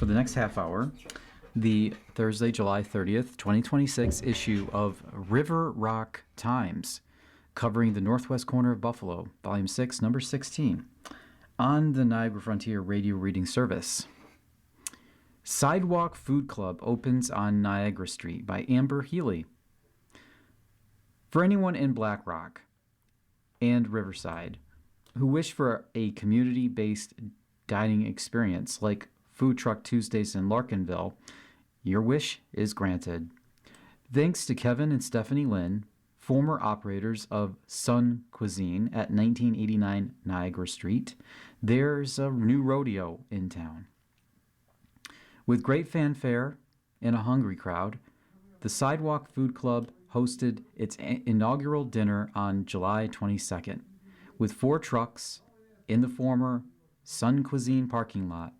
for the next half hour the Thursday, July 30th, 2026 issue of River Rock Times, covering the northwest corner of Buffalo, Volume 6, Number 16, on the Niagara Frontier Radio Reading Service. Sidewalk Food Club opens on Niagara Street by Amber Healy. For anyone in Black Rock and Riverside who wish for a community-based dining experience like Food Truck Tuesdays in Larkinville, your wish is granted. Thanks to Kevin and Stephanie Lynn, former operators of Sun Cuisine at 1989 Niagara Street, there's a new rodeo in town. With great fanfare and a hungry crowd, the Sidewalk Food Club hosted its inaugural dinner on July 22nd, with 4 trucks in the former Sun Cuisine parking lot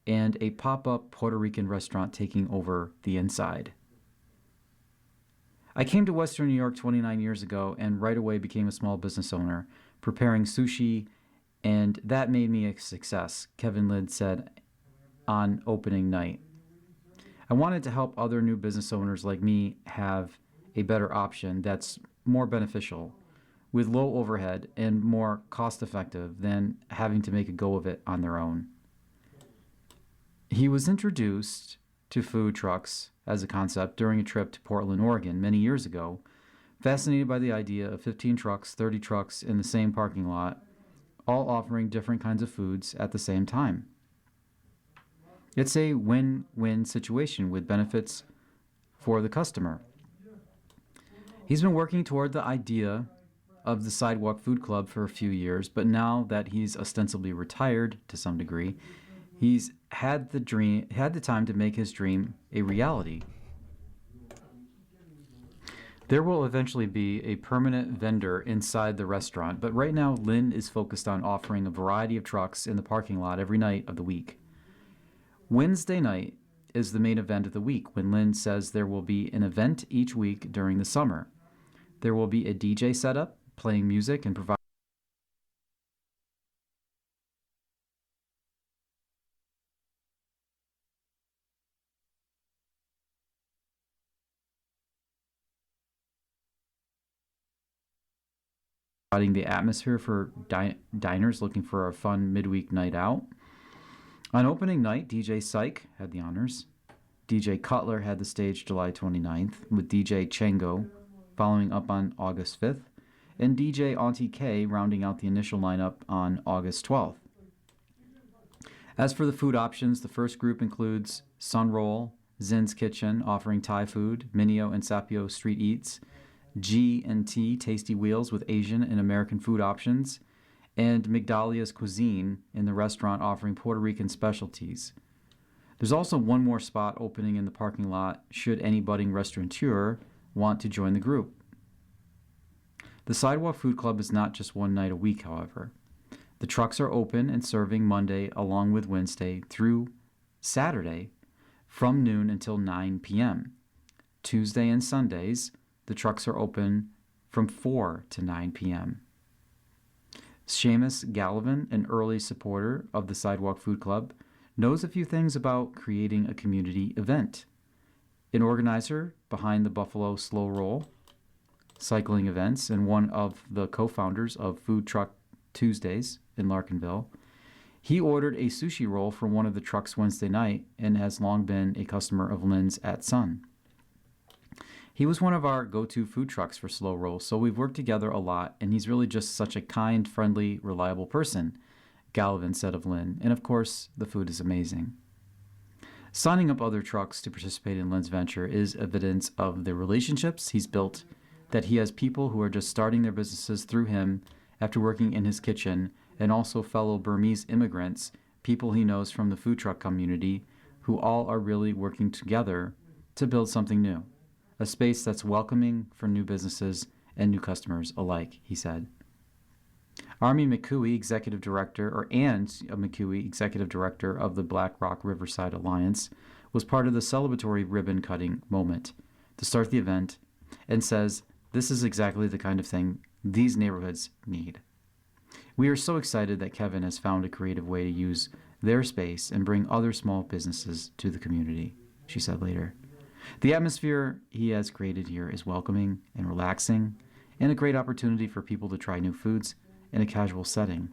and a pop-up Puerto Rican restaurant taking over the inside. I came to Western New York 29 years ago and right away became a small business owner, preparing sushi, and that made me a success, Kevin Lynn said on opening night. I wanted to help other new business owners like me have a better option that's more beneficial, with low overhead and more cost-effective than having to make a go of it on their own. He was introduced to food trucks as a concept during a trip to Portland, Oregon many years ago, fascinated by the idea of 15 trucks, 30 trucks in the same parking lot, all offering different kinds of foods at the same time. It's a win-win situation with benefits for the customer. He's been working toward the idea of the Sidewalk Food Club for a few years, but now that he's ostensibly retired to some degree, he's had the time to make his dream a reality. There will eventually be a permanent vendor inside the restaurant, but right now Lynn is focused on offering a variety of trucks in the parking lot every night of the week. Wednesday night is the main event of the week, when Lynn says there will be an event each week during the summer. There will be a DJ setup, playing music and providing the atmosphere for diners looking for a fun midweek night out. On opening night, DJ Syke had the honors. DJ Cutler had the stage July 29th, with DJ Chango following up on August 5th, and DJ Auntie K rounding out the initial lineup on August 12th. As for the food options, the first group includes Sunroll, Zin's Kitchen, offering Thai food, Minio and Sapio Street Eats, G&T Tasty Wheels with Asian and American food options, and Migdalia's Cuisine in the restaurant offering Puerto Rican specialties. There's also one more spot opening in the parking lot should any budding restaurateur want to join the group. The Sidewalk Food Club is not just one night a week, however. The trucks are open and serving Monday along with Wednesday through Saturday from noon until 9 p.m. Tuesday and Sundays, the trucks are open from 4 to 9 p.m. Seamus Gallivan, an early supporter of the Sidewalk Food Club, knows a few things about creating a community event. An organizer behind the Buffalo Slow Roll cycling events and one of the co-founders of Food Truck Tuesdays in Larkinville, he ordered a sushi roll from one of the trucks Wednesday night and has long been a customer of Lynn's at Sun. He was one of our go-to food trucks for Slow Roll, so we've worked together a lot, and he's really just such a kind, friendly, reliable person, Gallivan said of Lynn, and of course, the food is amazing. Signing up other trucks to participate in Lynn's venture is evidence of the relationships he's built, that he has people who are just starting their businesses through him after working in his kitchen, and also fellow Burmese immigrants, people he knows from the food truck community, who all are really working together to build something new. A space that's welcoming for new businesses and new customers alike, he said. Army McCooey, executive director, McCooey, executive director of the Black Rock Riverside Alliance, was part of the celebratory ribbon-cutting moment to start the event and says, "This is exactly the kind of thing these neighborhoods need." We are so excited that Kevin has found a creative way to use their space and bring other small businesses to the community, she said later. The atmosphere he has created here is welcoming and relaxing, and a great opportunity for people to try new foods in a casual setting.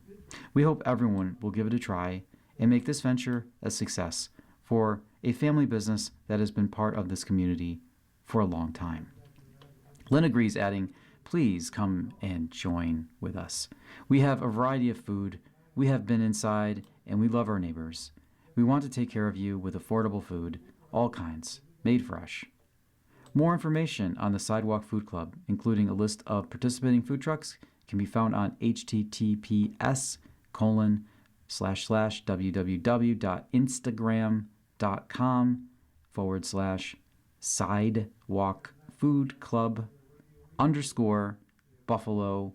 We hope everyone will give it a try and make this venture a success for a family business that has been part of this community for a long time. Lynn agrees, adding, "Please come and join with us. We have a variety of food. We have been inside, and we love our neighbors. We want to take care of you with affordable food, all kinds, made fresh." More information on the Sidewalk Food Club, including a list of participating food trucks, can be found on https://www.instagram.com/sidewalkfoodclub_Buffalo/.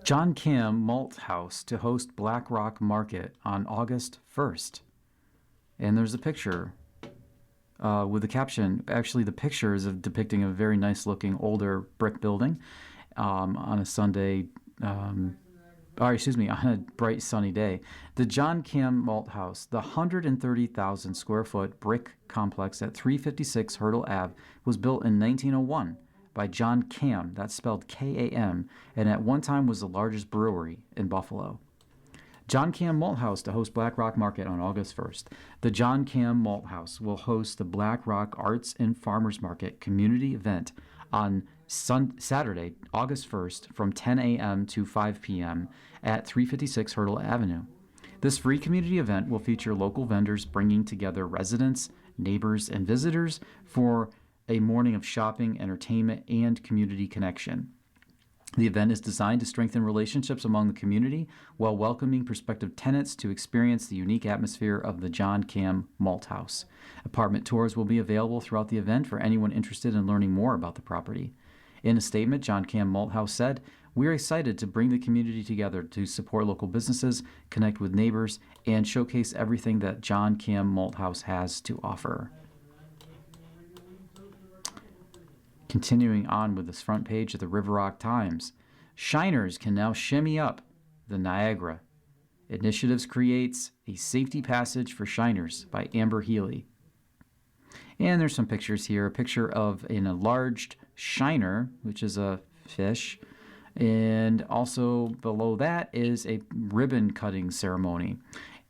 John Cam Malt House to host Black Rock Market on August 1st. And there's a picture with the caption. Actually, the picture is depicting a very nice-looking older brick building on a Sunday, on a bright sunny day. The John Cam Malt House, the 130,000 square foot brick complex at 356 Hurdle Ave, was built in 1901 by John Cam, that's spelled K-A-M, and at one time was the largest brewery in Buffalo. John Cam Malt House to host Black Rock Market on August 1st. The John Cam Malt House will host the Black Rock Arts and Farmers Market community event on Saturday, August 1st from 10 a.m. to 5 p.m. at 356 Hurdle Avenue. This free community event will feature local vendors bringing together residents, neighbors, and visitors for a morning of shopping, entertainment, and community connection. The event is designed to strengthen relationships among the community while welcoming prospective tenants to experience the unique atmosphere of the John Cam Malt House. Apartment tours will be available throughout the event for anyone interested in learning more about the property. In a statement, John Cam Malt House said, "We are excited to bring the community together to support local businesses, connect with neighbors, and showcase everything that John Cam Malt House has to offer." Continuing on with this front page of the River Rock Times, Shiners can now shimmy up the Niagara. Initiatives creates a safety passage for Shiners by Amber Healy. And there's some pictures here. A picture of an enlarged shiner, which is a fish, and also below that is a ribbon cutting ceremony.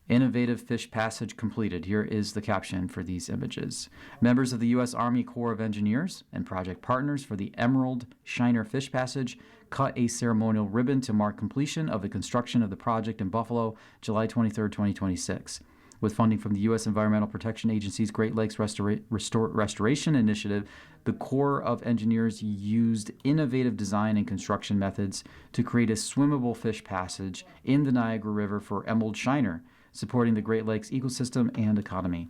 Innovative fish passage completed. Here is the caption for these images. Members of the U.S. Army Corps of Engineers and project partners for the Emerald Shiner Fish Passage cut a ceremonial ribbon to mark completion of the construction of the project in Buffalo, July 23, 2026. With funding from the U.S. Environmental Protection Agency's Great Lakes Restoration Initiative, the Corps of Engineers used innovative design and construction methods to create a swimmable fish passage in the Niagara River for Emerald Shiner, supporting the Great Lakes ecosystem and economy.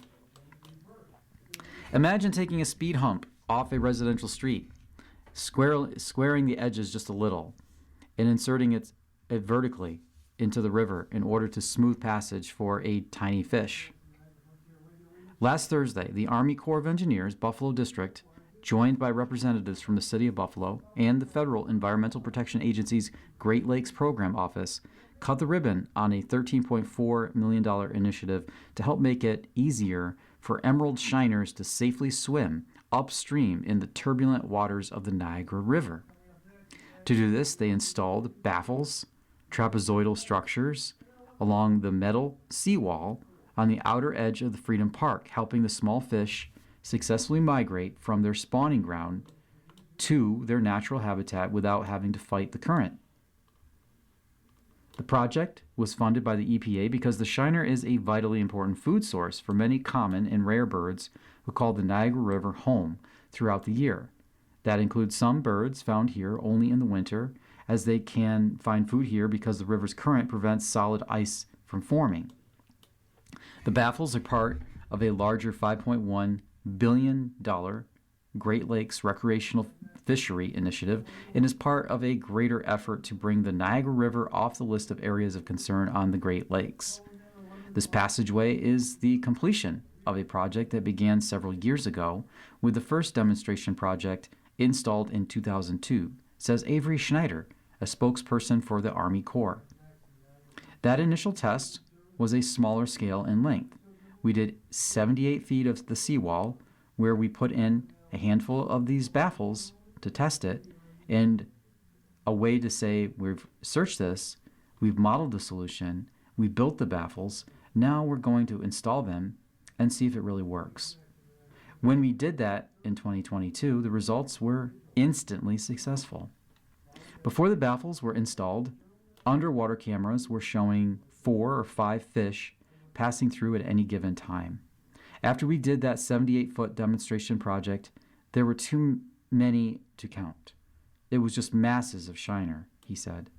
Imagine taking a speed hump off a residential street, squaring the edges just a little, and inserting it vertically into the river in order to smooth passage for a tiny fish. Last Thursday, the Army Corps of Engineers, Buffalo District, joined by representatives from the City of Buffalo and the Federal Environmental Protection Agency's Great Lakes Program Office, cut the ribbon on a $13.4 million initiative to help make it easier for emerald shiners to safely swim upstream in the turbulent waters of the Niagara River. To do this, they installed baffles, trapezoidal structures along the metal seawall on the outer edge of the Freedom Park, helping the small fish successfully migrate from their spawning ground to their natural habitat without having to fight the current. The project was funded by the EPA because the shiner is a vitally important food source for many common and rare birds who call the Niagara River home throughout the year. That includes some birds found here only in the winter, as they can find food here because the river's current prevents solid ice from forming. The baffles are part of a larger $5.1 billion Great Lakes recreational fishery initiative and is part of a greater effort to bring the Niagara River off the list of areas of concern on the Great Lakes. This passageway is the completion of a project that began several years ago, with the first demonstration project installed in 2002, says Avery Schneider, a spokesperson for the Army Corps. That initial test was a smaller scale in length. We did 78 feet of the seawall, where we put in a handful of these baffles to test it, and a way to say we've searched this, we've modeled the solution, we built the baffles, now we're going to install them and see if it really works. When we did that in 2022, the results were instantly successful. Before the baffles were installed, underwater cameras were showing 4 or 5 fish passing through at any given time. After we did that 78-foot demonstration project, there were too many to count. It was just masses of shiner, he said.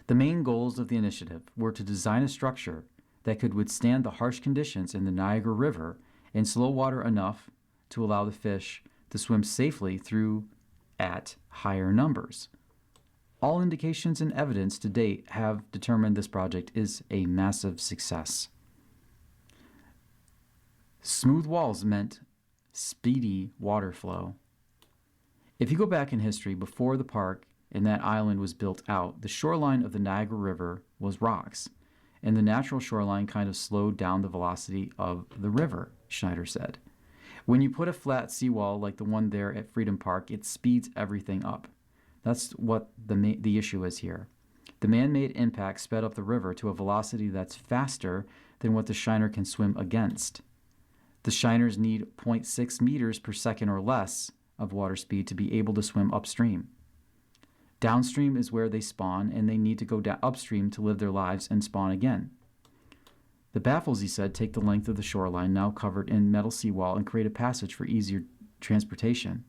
The main goals of the initiative were to design a structure that could withstand the harsh conditions in the Niagara River in slow water enough to allow the fish to swim safely through at higher numbers. All indications and evidence to date have determined this project is a massive success. Smooth walls meant speedy water flow. If you go back in history, before the park and that island was built out, the shoreline of the Niagara River was rocks, and the natural shoreline kind of slowed down the velocity of the river, Schneider said. When you put a flat seawall like the one there at Freedom Park, it speeds everything up. That's what the issue is here. The man-made impact sped up the river to a velocity that's faster than what the shiner can swim against. The shiners need 0.6 meters per second or less of water speed to be able to swim upstream. Downstream is where they spawn, and they need to go upstream to live their lives and spawn again. The baffles, he said, take the length of the shoreline now covered in metal seawall and create a passage for easier transportation.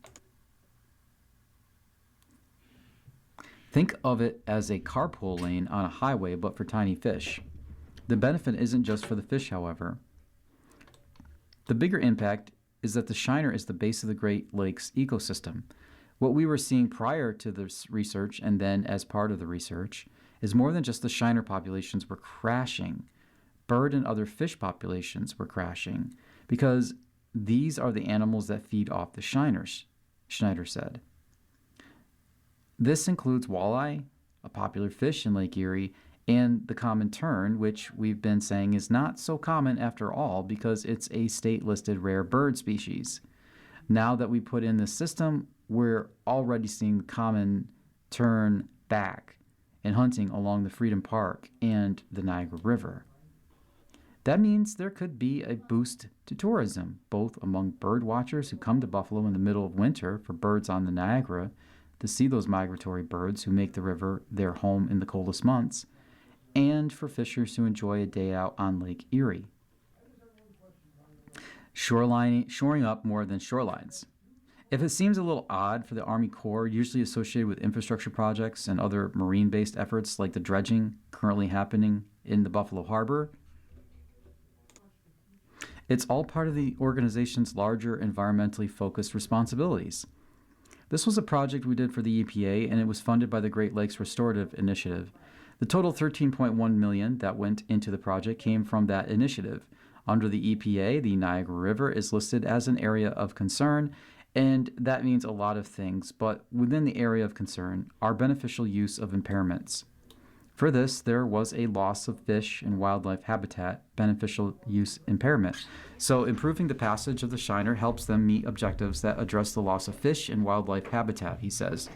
Think of it as a carpool lane on a highway, but for tiny fish. The benefit isn't just for the fish, however. The bigger impact is that the shiner is the base of the Great Lakes ecosystem. What we were seeing prior to this research and then as part of the research is more than just the shiner populations were crashing. Bird and other fish populations were crashing because these are the animals that feed off the shiners, Schneider said. This includes walleye, a popular fish in Lake Erie, and the common tern, which we've been saying is not so common after all because it's a state-listed rare bird species. Now that we put in this system, we're already seeing the common tern back and hunting along the Freedom Park and the Niagara River. That means there could be a boost to tourism, both among bird watchers who come to Buffalo in the middle of winter for birds on the Niagara to see those migratory birds who make the river their home in the coldest months, and for fishers who enjoy a day out on Lake Erie. Shoring up more than shorelines. If it seems a little odd for the Army Corps, usually associated with infrastructure projects and other marine-based efforts like the dredging currently happening in the Buffalo Harbor, it's all part of the organization's larger environmentally focused responsibilities. This was a project we did for the EPA, and it was funded by the Great Lakes Restorative Initiative. The total $13.1 million that went into the project came from that initiative. Under the EPA, the Niagara River is listed as an area of concern, and that means a lot of things, but within the area of concern are beneficial use of impairments. For this, there was a loss of fish and wildlife habitat beneficial use impairment. So improving the passage of the shiner helps them meet objectives that address the loss of fish and wildlife habitat, he says.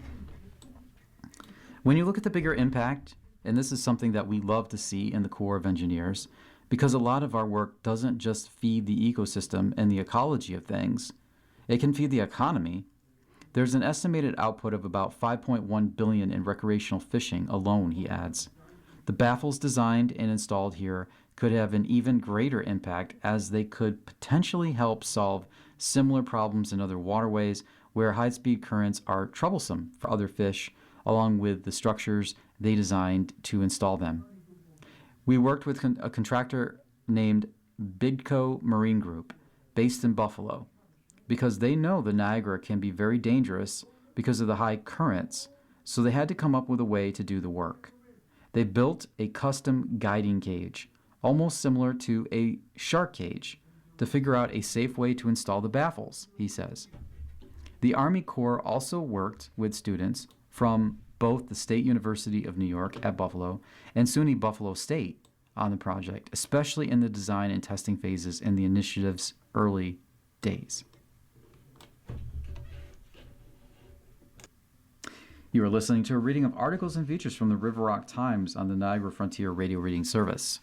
When you look at the bigger impact, and this is something that we love to see in the Corps of Engineers, because a lot of our work doesn't just feed the ecosystem and the ecology of things, it can feed the economy. There's an estimated output of about $5.1 billion in recreational fishing alone, he adds. The baffles designed and installed here could have an even greater impact as they could potentially help solve similar problems in other waterways where high-speed currents are troublesome for other fish, along with the structures they designed to install them. We worked with a contractor named Bidco Marine Group, based in Buffalo, because they know the Niagara can be very dangerous because of the high currents, so they had to come up with a way to do the work. They built a custom guiding cage, almost similar to a shark cage, to figure out a safe way to install the baffles, he says. The Army Corps also worked with students from both the State University of New York at Buffalo and SUNY Buffalo State on the project, especially in the design and testing phases in the initiative's early days. You are listening to a reading of articles and features from the River Rock Times on the Niagara Frontier Radio Reading Service.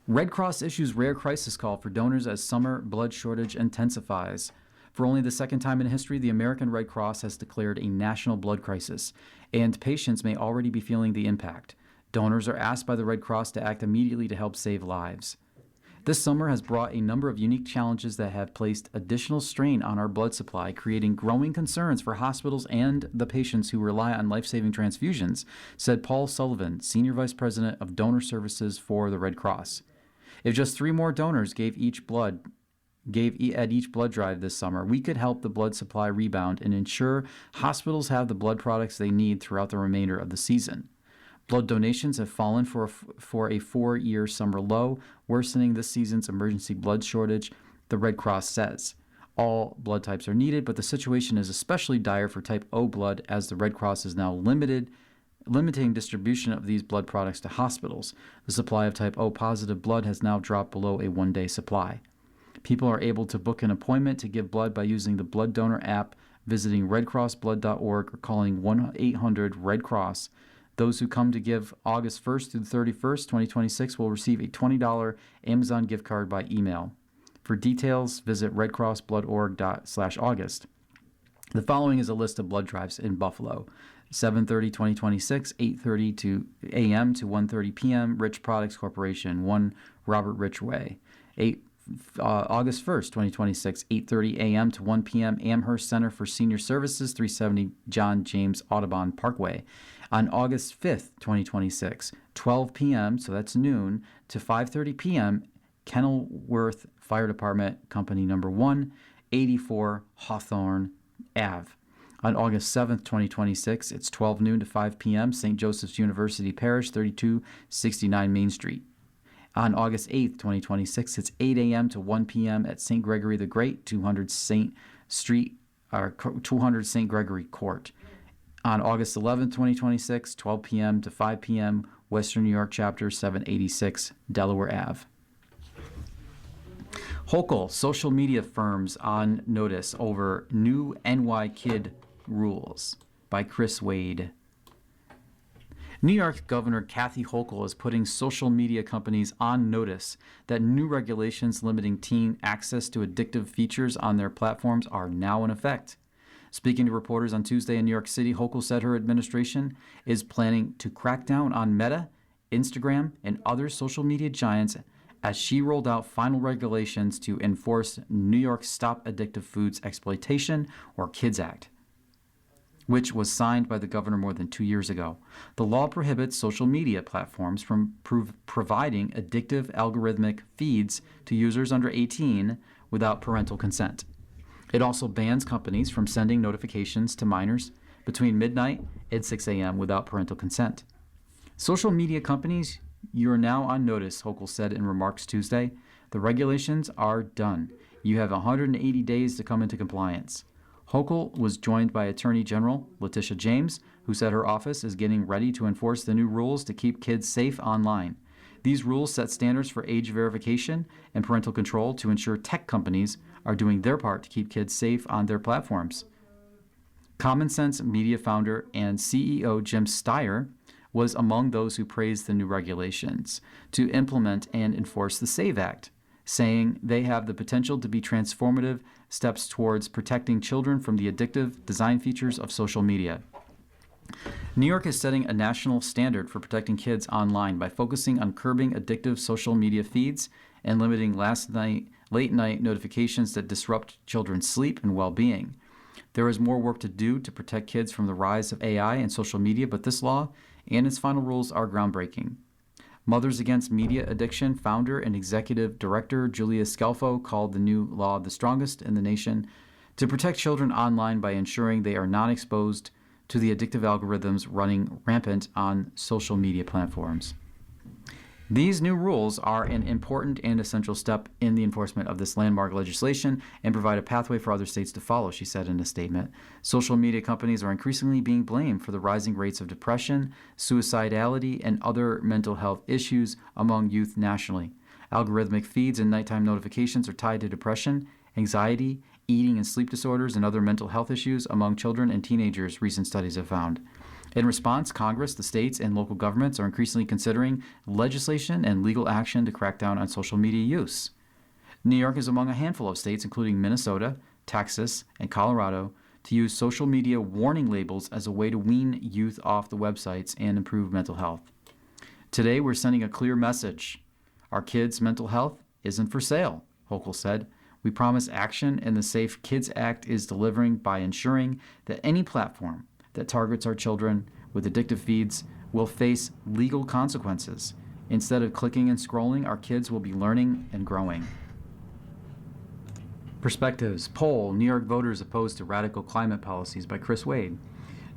Red Cross issues rare crisis call for donors as summer blood shortage intensifies. For only the second time in history, the American Red Cross has declared a national blood crisis, and patients may already be feeling the impact. Donors are asked by the Red Cross to act immediately to help save lives. This summer has brought a number of unique challenges that have placed additional strain on our blood supply, creating growing concerns for hospitals and the patients who rely on life-saving transfusions, said Paul Sullivan, Senior Vice President of Donor Services for the Red Cross. If just 3 more donors gave at each blood drive this summer, we could help the blood supply rebound and ensure hospitals have the blood products they need throughout the remainder of the season. Blood donations have fallen for a 4-year summer low, worsening this season's emergency blood shortage, the Red Cross says. All blood types are needed, but the situation is especially dire for type O blood, as the Red Cross is now limiting distribution of these blood products to hospitals. The supply of type O positive blood has now dropped below a 1-day supply. People are able to book an appointment to give blood by using the Blood Donor app, visiting redcrossblood.org, or calling 1-800-RED-CROSS. Those who come to give August 1st through the 31st, 2026 will receive a $20 Amazon gift card by email. For details, visit redcrossbloodorg./August. The following is a list of blood drives in Buffalo. 7:30, 2026, 8:30 a.m. to 1:30 p.m., Rich Products Corporation, 1 Robert Rich Way. August 1st, 2026, 8:30 a.m. to 1 p.m., Amherst Center for Senior Services, 370 John James Audubon Parkway. On August 5th, 2026, 12 p.m., so that's noon, to 5:30 p.m., Kenilworth Fire Department, Company Number 1, 84 Hawthorne Ave. On August 7th, 2026, it's 12 noon to 5 p.m., St. Joseph's University Parish, 3269 Main Street. On August 8th, 2026, it's 8 a.m. to 1 p.m. at St. Gregory the Great, 200 St. Gregory Court. On August 11th, 2026, 12 p.m. to 5 p.m., Western New York Chapter, 786 Delaware Ave. Hochul, social media firms on notice over new NY Kid rules, by Chris Wade. New York Governor Kathy Hochul is putting social media companies on notice that new regulations limiting teen access to addictive features on their platforms are now in effect. Speaking to reporters on Tuesday in New York City, Hochul said her administration is planning to crack down on Meta, Instagram, and other social media giants as she rolled out final regulations to enforce New York's Stop Addictive Foods Exploitation, or KIDS Act, which was signed by the governor more than 2 years ago. The law prohibits social media platforms from providing addictive algorithmic feeds to users under 18 without parental consent. It also bans companies from sending notifications to minors between midnight and 6 a.m. without parental consent. Social media companies, you're now on notice, Hochul said in remarks Tuesday. The regulations are done. You have 180 days to come into compliance. Hochul was joined by Attorney General Letitia James, who said her office is getting ready to enforce the new rules to keep kids safe online. These rules set standards for age verification and parental control to ensure tech companies are doing their part to keep kids safe on their platforms. Common Sense Media founder and CEO Jim Steyer was among those who praised the new regulations to implement and enforce the SAVE Act, saying they have the potential to be transformative steps towards protecting children from the addictive design features of social media. New York is setting a national standard for protecting kids online by focusing on curbing addictive social media feeds and limiting late-night notifications that disrupt children's sleep and well-being. There is more work to do to protect kids from the rise of AI and social media, but this law and its final rules are groundbreaking. Mothers Against Media Addiction founder and executive director Julia Scelfo called the new law the strongest in the nation to protect children online by ensuring they are not exposed to the addictive algorithms running rampant on social media platforms. These new rules are an important and essential step in the enforcement of this landmark legislation and provide a pathway for other states to follow, she said in a statement. Social media companies are increasingly being blamed for the rising rates of depression, suicidality, and other mental health issues among youth nationally. Algorithmic feeds and nighttime notifications are tied to depression, anxiety, eating and sleep disorders, and other mental health issues among children and teenagers, recent studies have found. In response, Congress, the states, and local governments are increasingly considering legislation and legal action to crack down on social media use. New York is among a handful of states, including Minnesota, Texas, and Colorado, to use social media warning labels as a way to wean youth off the websites and improve mental health. Today, we're sending a clear message. Our kids' mental health isn't for sale, Hochul said. We promise action, and the Safe Kids Act is delivering by ensuring that any platform that targets our children with addictive feeds will face legal consequences. Instead of clicking and scrolling, our kids will be learning and growing. Perspectives. Poll. New York voters opposed to radical climate policies by Chris Wade.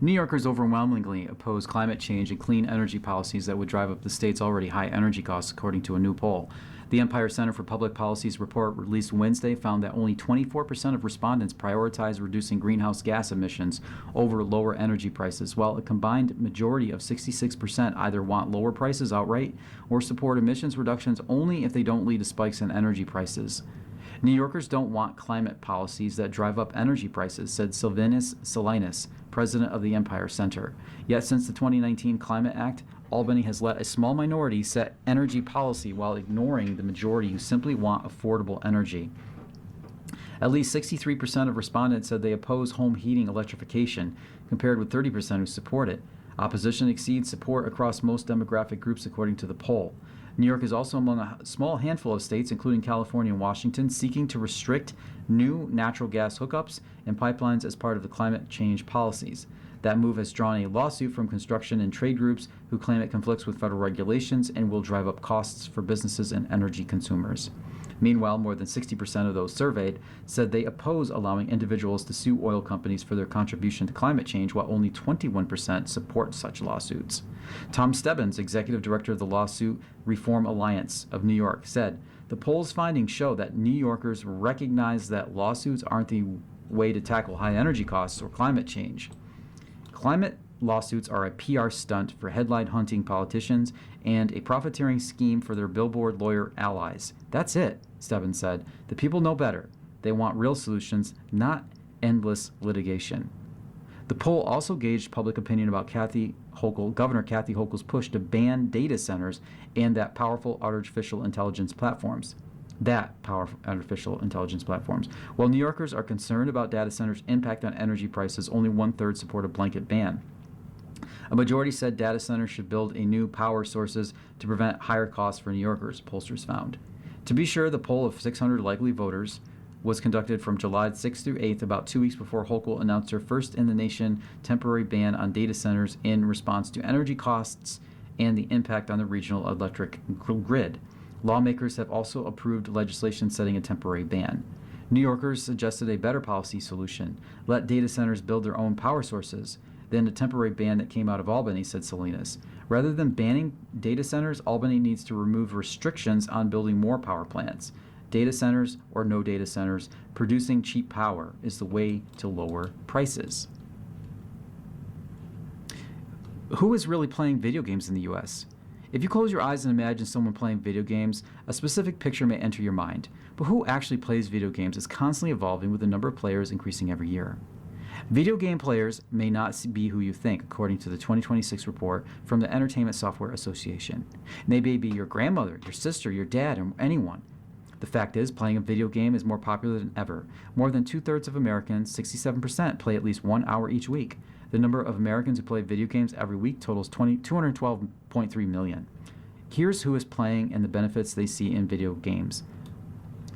New Yorkers overwhelmingly oppose climate change and clean energy policies that would drive up the state's already high energy costs, according to a new poll. The Empire Center for Public Policy's report released Wednesday found that only 24% of respondents prioritize reducing greenhouse gas emissions over lower energy prices, while a combined majority of 66% either want lower prices outright or support emissions reductions only if they don't lead to spikes in energy prices. New Yorkers don't want climate policies that drive up energy prices, said Sylvanus Salinas, president of the Empire Center. Yet since the 2019 Climate Act, Albany has let a small minority set energy policy while ignoring the majority who simply want affordable energy. At least 63% of respondents said they oppose home heating electrification, compared with 30% who support it. Opposition exceeds support across most demographic groups, according to the poll. New York is also among a small handful of states, including California and Washington, seeking to restrict new natural gas hookups and pipelines as part of the climate change policies. That move has drawn a lawsuit from construction and trade groups who claim it conflicts with federal regulations and will drive up costs for businesses and energy consumers. Meanwhile, more than 60% of those surveyed said they oppose allowing individuals to sue oil companies for their contribution to climate change, while only 21% support such lawsuits. Tom Stebbins, executive director of the Lawsuit Reform Alliance of New York, said, "The poll's findings show that New Yorkers recognize that lawsuits aren't the way to tackle high energy costs or climate change. Climate lawsuits are a PR stunt for headline-hunting politicians and a profiteering scheme for their billboard lawyer allies. That's it," Stebbins said. "The people know better. They want real solutions, not endless litigation." The poll also gauged public opinion about Governor Kathy Hochul's push to ban data centers and powerful artificial intelligence platforms. While New Yorkers are concerned about data centers' impact on energy prices, only 1/3 support a blanket ban. A majority said data centers should build new power sources to prevent higher costs for New Yorkers, pollsters found. To be sure, the poll of 600 likely voters was conducted from July 6th through 8th, about 2 weeks before Hochul announced her first-in-the-nation temporary ban on data centers in response to energy costs and the impact on the regional electric grid. Lawmakers have also approved legislation setting a temporary ban. New Yorkers suggested a better policy solution: let data centers build their own power sources. Than a temporary ban that came out of Albany, said Salinas. Rather than banning data centers, Albany needs to remove restrictions on building more power plants. Data centers or no data centers, producing cheap power is the way to lower prices. Who is really playing video games in the U.S.? If you close your eyes and imagine someone playing video games, a specific picture may enter your mind. But who actually plays video games is constantly evolving, with the number of players increasing every year. Video game players may not be who you think, according to the 2026 report from the Entertainment Software Association. They may be your grandmother, your sister, your dad, or anyone. The fact is, playing a video game is more popular than ever. More than 2/3 of Americans, 67%, play at least 1 hour each week. The number of Americans who play video games every week totals 212.3 million. Here's who is playing and the benefits they see in video games.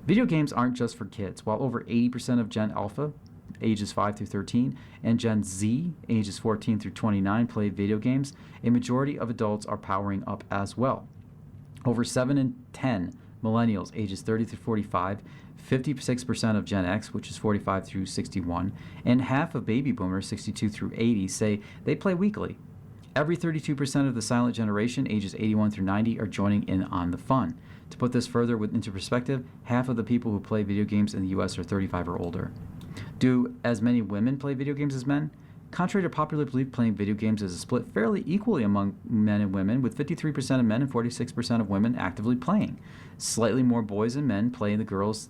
Video games aren't just for kids. While over 80% of Gen Alpha, ages 5 through 13, and Gen Z, ages 14 through 29, play video games, a majority of adults are powering up as well. Over 7 in 10 millennials, ages 30 through 45, 56% of Gen X, which is 45 through 61, and half of baby boomers, 62 through 80, say they play weekly. Every 32% of the silent generation, ages 81 through 90, are joining in on the fun. To put this further into perspective, half of the people who play video games in the U.S. are 35 or older. Do as many women play video games as men? Contrary to popular belief, playing video games is split fairly equally among men and women, with 53% of men and 46% of women actively playing. Slightly more boys and men play than girls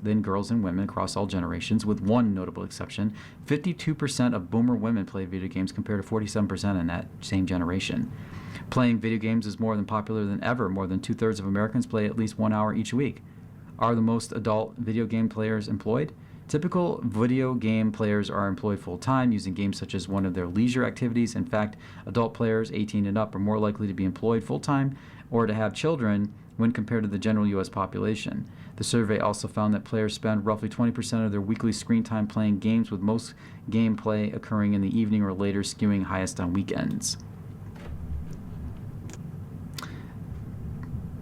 and women across all generations, with one notable exception. 52% of boomer women play video games compared to 47% in that same generation. Playing video games is more popular than ever. More than two-thirds of Americans play at least 1 hour each week. Are the most adult video game players employed? Typical video game players are employed full-time, using games such as one of their leisure activities. In fact, adult players 18 and up are more likely to be employed full-time or to have children when compared to the general U.S. population. The survey also found that players spend roughly 20% of their weekly screen time playing games, with most gameplay occurring in the evening or later, skewing highest on weekends.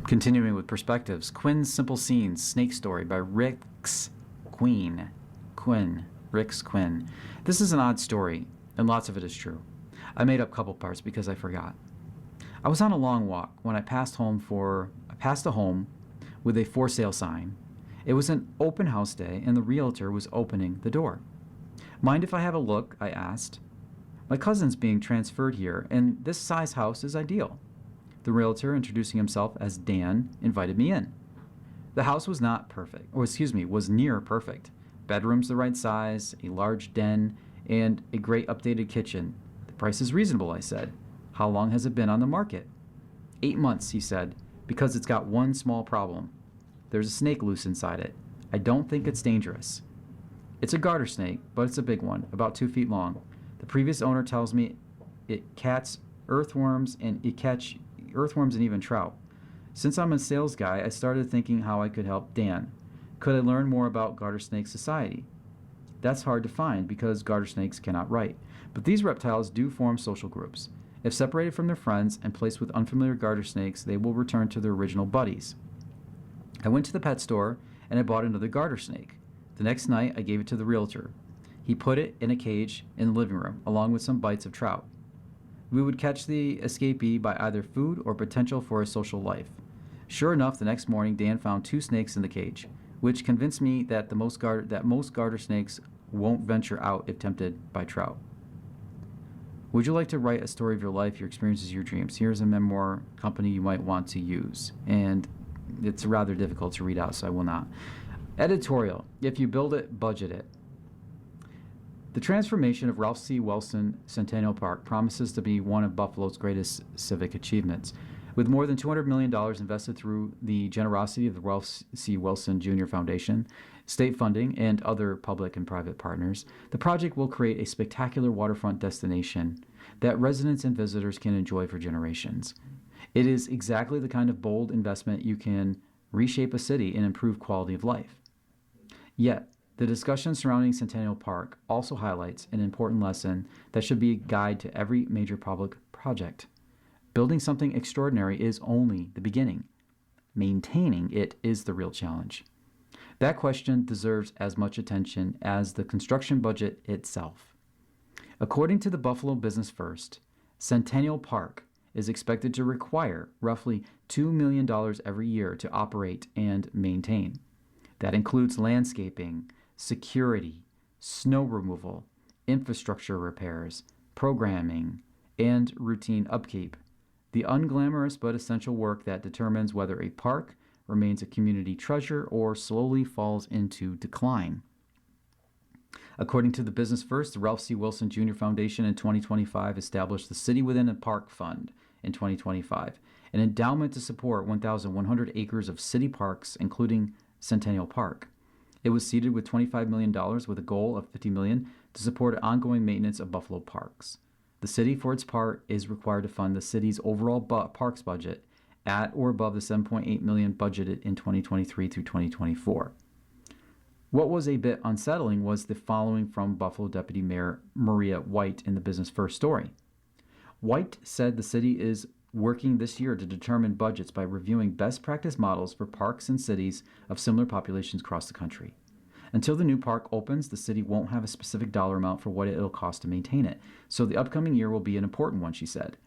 Continuing with perspectives, Quinn's Simple Scenes, Snake Story by Rix Quinn. This is an odd story, and lots of it is true. I made up a couple parts because I forgot. I was on a long walk when I passed a home with a for sale sign. It was an open house day, and the realtor was opening the door. Mind if I have a look? I asked. My cousin's being transferred here, and this size house is ideal. The realtor, introducing himself as Dan, invited me in. The house was was near perfect. Bedrooms the right size, a large den, and a great updated kitchen. The price is reasonable, I said. How long has it been on the market? 8 months, he said, because it's got one small problem. There's a snake loose inside it. I don't think it's dangerous. It's a garter snake, but it's a big one, about 2 feet long. The previous owner tells me it catches earthworms and even trout. Since I'm a sales guy, I started thinking how I could help Dan. Could I learn more about garter snake society? That's hard to find because garter snakes cannot write. But these reptiles do form social groups. If separated from their friends and placed with unfamiliar garter snakes, they will return to their original buddies. I went to the pet store and I bought another garter snake. The next night, I gave it to the realtor. He put it in a cage in the living room, along with some bites of trout. We would catch the escapee by either food or potential for a social life. Sure enough, the next morning, Dan found 2 snakes in the cage, which convinced me that most garter snakes won't venture out if tempted by trout. Would you like to write a story of your life, your experiences, your dreams? Here's a memoir company you might want to use, and it's rather difficult to read out, so I will not. Editorial: if you build it, budget it. The transformation of Ralph C. Wilson Centennial Park promises to be one of Buffalo's greatest civic achievements. With more than $200 million invested through the generosity of the Ralph C. Wilson Jr. Foundation, state funding, and other public and private partners, the project will create a spectacular waterfront destination that residents and visitors can enjoy for generations. It is exactly the kind of bold investment you can reshape a city and improve quality of life. Yet, the discussion surrounding Centennial Park also highlights an important lesson that should be a guide to every major public project. Building something extraordinary is only the beginning. Maintaining it is the real challenge. That question deserves as much attention as the construction budget itself. According to the Buffalo Business First, Centennial Park is expected to require roughly $2 million every year to operate and maintain. That includes landscaping, security, snow removal, infrastructure repairs, programming, and routine upkeep. The unglamorous but essential work that determines whether a park remains a community treasure or slowly falls into decline. According to the Business First, the Ralph C. Wilson Jr. Foundation in 2025 established the City Within a Park Fund in 2025, an endowment to support 1,100 acres of city parks, including Centennial Park. It was seeded with $25 million with a goal of $50 million to support ongoing maintenance of Buffalo parks. The city, for its part, is required to fund the city's overall parks budget at or above the $7.8 million budgeted in 2023 through 2024. What was a bit unsettling was the following from Buffalo Deputy Mayor Maria White in the Business First story. White said the city is working this year to determine budgets by reviewing best practice models for parks and cities of similar populations across the country. Until the new park opens, the city won't have a specific dollar amount for what it'll cost to maintain it, so the upcoming year will be an important one, she said.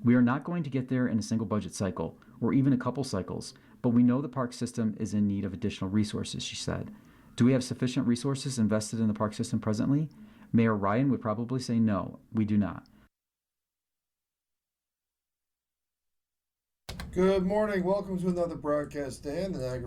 We are not going to get there in a single budget cycle, or even a couple cycles, but we know the park system is in need of additional resources, she said. Do we have sufficient resources invested in the park system presently? Mayor Ryan would probably say no, we do not. Good morning. Welcome to another broadcast day in the Niagara